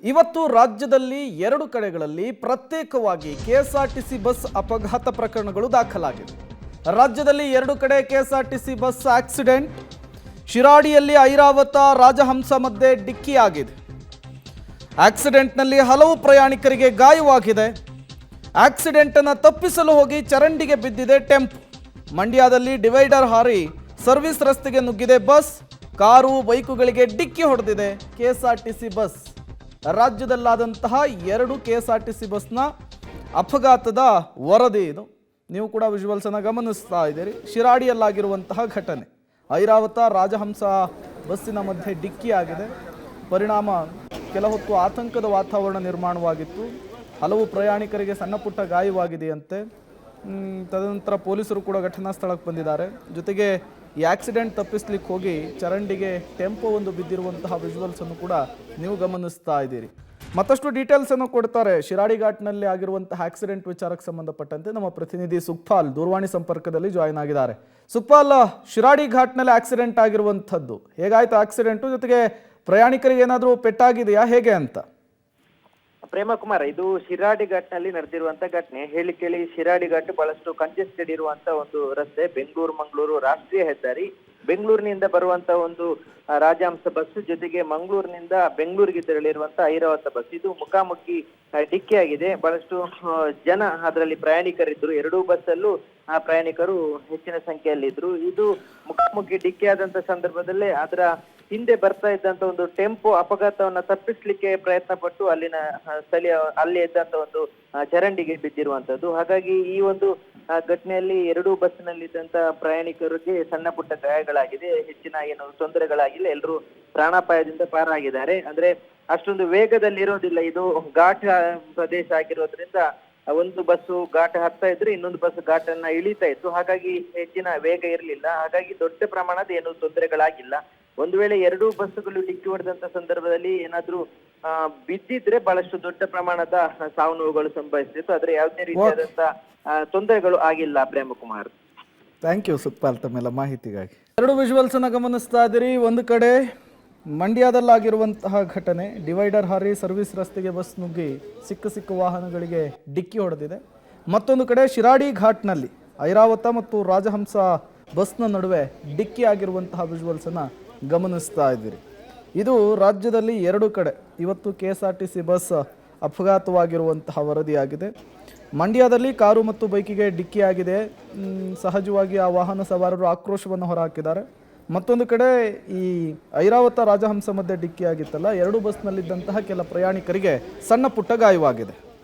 ಇವತ್ತು ರಾಜ್ಯದಲ್ಲಿ ಎರಡು ಕಡೆಗಳಲ್ಲಿ ಪ್ರತ್ಯೇಕವಾಗಿ ಕೆಎಸ್ಆರ್ಟಿಸಿ ಬಸ್ ಅಪಘಾತ ಪ್ರಕರಣಗಳು ದಾಖಲಾಗಿವೆ. ರಾಜ್ಯದಲ್ಲಿ ಎರಡು ಕಡೆ ಕೆಎಸ್ಆರ್ಟಿಸಿ ಬಸ್ ಆಕ್ಸಿಡೆಂಟ್. ಶಿರಾಡಿಯಲ್ಲಿ ಐರಾವತ ರಾಜಹಂಸ ಮಧ್ಯೆ ಡಿಕ್ಕಿಯಾಗಿದೆ. ಆಕ್ಸಿಡೆಂಟ್ನಲ್ಲಿ ಹಲವು ಪ್ರಯಾಣಿಕರಿಗೆ ಗಾಯವಾಗಿದೆ. ಆಕ್ಸಿಡೆಂಟ್ ಅನ್ನು ತಪ್ಪಿಸಲು ಹೋಗಿ ಚರಂಡಿಗೆ ಬಿದ್ದಿದೆ ಟೆಂಪೋ. ಮಂಡ್ಯದಲ್ಲಿ ಡಿವೈಡರ್ ಹಾರಿ ಸರ್ವಿಸ್ ರಸ್ತೆಗೆ ನುಗ್ಗಿದೆ ಬಸ್. ಕಾರು ಬೈಕುಗಳಿಗೆ ಡಿಕ್ಕಿ ಹೊಡೆದಿದೆ ಕೆಎಸ್ಆರ್ಟಿಸಿ ಬಸ್. ರಾಜ್ಯದಲ್ಲಾದಂತಹ ಎರಡು ಕೆಎಸ್ಆರ್ಟಿಸಿ ಬಸ್ನ ಅಪಘಾತದ ವರದಿ ಇದು. ನೀವು ಕೂಡ ವಿಜುವಲ್ಸ್ ಅನ್ನು ಗಮನಿಸ್ತಾ ಇದ್ದೀರಿ. ಶಿರಾಡಿಯಲ್ಲಾಗಿರುವಂತಹ ಘಟನೆ. ಐರಾವತ ರಾಜಹಂಸ ಬಸ್ಸಿನ ಮಧ್ಯೆ ಡಿಕ್ಕಿ ಆಗಿದೆ. ಪರಿಣಾಮ ಕೆಲ ಹೊತ್ತು ಆತಂಕದ ವಾತಾವರಣ ನಿರ್ಮಾಣವಾಗಿತ್ತು. ಹಲವು ಪ್ರಯಾಣಿಕರಿಗೆ ಸಣ್ಣ ಪುಟ್ಟ ಗಾಯವಾಗಿದೆಯಂತೆ. ತದನಂತರ ಪೊಲೀಸರು ಕೂಡ ಘಟನಾ ಸ್ಥಳಕ್ಕೆ ಬಂದಿದ್ದಾರೆ. ಜೊತೆಗೆ ಈ ಆಕ್ಸಿಡೆಂಟ್ ತಪ್ಪಿಸ್ಲಿಕ್ಕೆ ಹೋಗಿ ಚರಂಡಿಗೆ ಟೆಂಪೋ ಒಂದು ಬಿದ್ದಿರುವಂತಹ ವಿಜುವಲ್ಸ್ ಅನ್ನು ಕೂಡ ನೀವು ಗಮನಿಸ್ತಾ ಇದ್ದೀರಿ. ಮತ್ತಷ್ಟು ಡೀಟೇಲ್ಸ್ ಅನ್ನು ಕೊಡ್ತಾರೆ. ಶಿರಾಡಿ ಘಾಟ್ನಲ್ಲಿ ಆಗಿರುವಂತಹ ಆಕ್ಸಿಡೆಂಟ್ ವಿಚಾರಕ್ಕೆ ಸಂಬಂಧಪಟ್ಟಂತೆ ನಮ್ಮ ಪ್ರತಿನಿಧಿ ಸುಖಪಾಲ್ ದೂರವಾಣಿ ಸಂಪರ್ಕದಲ್ಲಿ ಜಾಯಿನ್ ಆಗಿದ್ದಾರೆ. ಸುಖಪಾಲ್, ಶಿರಾಡಿ ಘಾಟ್ನಲ್ಲಿ ಆಕ್ಸಿಡೆಂಟ್ ಆಗಿರುವಂಥದ್ದು ಹೇಗಾಯ್ತು ಆಕ್ಸಿಡೆಂಟು? ಜೊತೆಗೆ ಪ್ರಯಾಣಿಕರಿಗೆ ಏನಾದರೂ ಪೆಟ್ಟಾಗಿದೆಯಾ ಹೇಗೆ ಅಂತ? ಪ್ರೇಮಕುಮಾರ್, ಇದು ಶಿರಾಡಿ ಘಾಟ್ನಲ್ಲಿ ನಡೆದಿರುವಂತ ಘಟನೆ. ಹೇಳಿ ಕೇಳಿ ಶಿರಾಡಿ ಘಾಟ್ ಬಹಳಷ್ಟು ಕಂಜೆಸ್ಟೆಡ್ ಇರುವಂತ ಒಂದು ರಸ್ತೆ. ಬೆಂಗಳೂರು ಮಂಗಳೂರು ರಾಷ್ಟ್ರೀಯ ಹೆದ್ದಾರಿ. ಬೆಂಗಳೂರಿನಿಂದ ಬರುವಂತ ಒಂದು ರಾಜಹಂಸ ಬಸ್, ಜೊತೆಗೆ ಮಂಗಳೂರಿನಿಂದ ಬೆಂಗಳೂರಿಗೆ ತೆರಳಿರುವಂತ ಐರಾವತ ಬಸ್, ಇದು ಮುಖಾಮುಖಿ ಡಿಕ್ಕಿ ಆಗಿದೆ. ಬಹಳಷ್ಟು ಜನ ಅದರಲ್ಲಿ ಪ್ರಯಾಣಿಕರಿದ್ರು. ಎರಡೂ ಬಸ್ಸಲ್ಲೂ ಆ ಪ್ರಯಾಣಿಕರು ಹೆಚ್ಚಿನ ಸಂಖ್ಯೆಯಲ್ಲಿ ಇದ್ರು. ಇದು ಮುಖಾಮುಖಿ ಡಿಕ್ಕಿ ಆದಂತ ಸಂದರ್ಭದಲ್ಲೇ ಅದರ ಹಿಂದೆ ಬರ್ತಾ ಇದ್ದಂತ ಒಂದು ಟೆಂಪೋ ಅಪಘಾತವನ್ನ ತಪ್ಪಿಸ್ಲಿಕ್ಕೆ ಪ್ರಯತ್ನ ಪಟ್ಟು ಅಲ್ಲಿನ ಸ್ಥಳೀಯ ಅಲ್ಲಿ ಇದ್ದಂತ ಒಂದು ಚರಂಡಿಗೆ ಬಿದ್ದಿರುವಂತದ್ದು. ಹಾಗಾಗಿ ಈ ಒಂದು ಘಟನೆಯಲ್ಲಿ ಎರಡೂ ಬಸ್ಸಿನಲ್ಲಿದ್ದಂತ ಪ್ರಯಾಣಿಕರಿಗೆ ಸಣ್ಣ ಪುಟ್ಟ ಗಾಯಗಳಾಗಿದೆ. ಹೆಚ್ಚಿನ ಏನು ತೊಂದರೆಗಳಾಗಿಲ್ಲ. ಎಲ್ಲರೂ ಪ್ರಾಣಾಪಾಯದಿಂದ ಪಾರಾಗಿದ್ದಾರೆ. ಅಂದ್ರೆ ಅಷ್ಟೊಂದು ವೇಗದಲ್ಲಿ ಇರೋದಿಲ್ಲ. ಇದು ಘಾಟ್ ಪ್ರದೇಶ ಆಗಿರೋದ್ರಿಂದ ಒಂದು ಬಸ್ಸು ಘಾಟ್ ಹತ್ತಾ ಇದ್ರೆ ಇನ್ನೊಂದು ಬಸ್ ಘಾಟನ್ನ ಇಳಿತಾ ಇತ್ತು. ಹಾಗಾಗಿ ಹೆಚ್ಚಿನ ವೇಗ ಇರಲಿಲ್ಲ. ಹಾಗಾಗಿ ದೊಡ್ಡ ಪ್ರಮಾಣದ ಏನು ತೊಂದರೆಗಳಾಗಿಲ್ಲ. ಒಂದು ವೇಳೆ ಎರಡೂ ಬಸ್ಸುಗಳು ಡಿಕ್ಕಿ ಹೊಡೆದಂತ ಸಂದರ್ಭದಲ್ಲಿ ಏನಾದ್ರೂ ಬಿದ್ದಿದ್ರೆ ಬಹಳಷ್ಟು ದೊಡ್ಡ ಪ್ರಮಾಣದ ಸಾವು ನೋವುಗಳು ಸಂಭವಿಸ್ತಿತ್ತು. ಆದ್ರೆ ಯಾವುದೇ ರೀತಿಯಾದಂತ ತೊಂದರೆಗಳು ಆಗಿಲ್ಲ. ಪ್ರೇಮಕುಮಾರ್, ಥ್ಯಾಂಕ್ ಯು ಸುಖಪಾಲ್ ತಮ್ಮೆಲ್ಲ ಮಾಹಿತಿಗಾಗಿ. ಎರಡು ವಿಜುವಲ್ಸ್ ಅನ್ನ ಗಮನಿಸ್ತಾ ಇದ್ದೀರಿ. ಒಂದು ಕಡೆ ಮಂಡ್ಯದಲ್ಲಾಗಿರುವಂತಹ ಘಟನೆ. ಡಿವೈಡರ್ ಹಾರಿ ಸರ್ವಿಸ್ ರಸ್ತೆಗೆ ಬಸ್ ನುಗ್ಗಿ ಸಿಕ್ಕ ವಾಹನಗಳಿಗೆ ಡಿಕ್ಕಿ ಹೊಡೆದಿದೆ. ಮತ್ತೊಂದು ಕಡೆ ಶಿರಾಡಿ ಘಾಟ್ನಲ್ಲಿ ಐರಾವತ ಮತ್ತು ರಾಜಹಂಸ ಬಸ್ನ ನಡುವೆ ಡಿಕ್ಕಿ ಆಗಿರುವಂತಹ ವಿಜುವಲ್ಸ್ ಅನ್ನ ಗಮನಿಸ್ತಾ ಇದ್ದೀರಿ. ಇದು ರಾಜ್ಯದಲ್ಲಿ ಎರಡು ಕಡೆ ಇವತ್ತು ಕೆಎಸ್ಆರ್ಟಿಸಿ ಬಸ್ ಅಪಘಾತವಾಗಿರುವಂತಹ ವರದಿಯಾಗಿದೆ. ಮಂಡ್ಯದಲ್ಲಿ ಕಾರು ಮತ್ತು ಬೈಕಿಗೆ ಡಿಕ್ಕಿ ಆಗಿದೆ. ಸಹಜವಾಗಿ ಆ ವಾಹನ ಸವಾರರು ಆಕ್ರೋಶವನ್ನು ಹೊರಹಾಕಿದ್ದಾರೆ. ಮತ್ತೊಂದು ಕಡೆ ಈ ಐರಾವತ ರಾಜಹಂಸ ಮಧ್ಯೆ ಡಿಕ್ಕಿ ಆಗಿತ್ತಲ್ಲ, ಎರಡು ಬಸ್ನಲ್ಲಿದ್ದಂತಹ ಕೆಲ ಪ್ರಯಾಣಿಕರಿಗೆ ಸಣ್ಣ ಪುಟ್ಟ ಗಾಯವಾಗಿದೆ.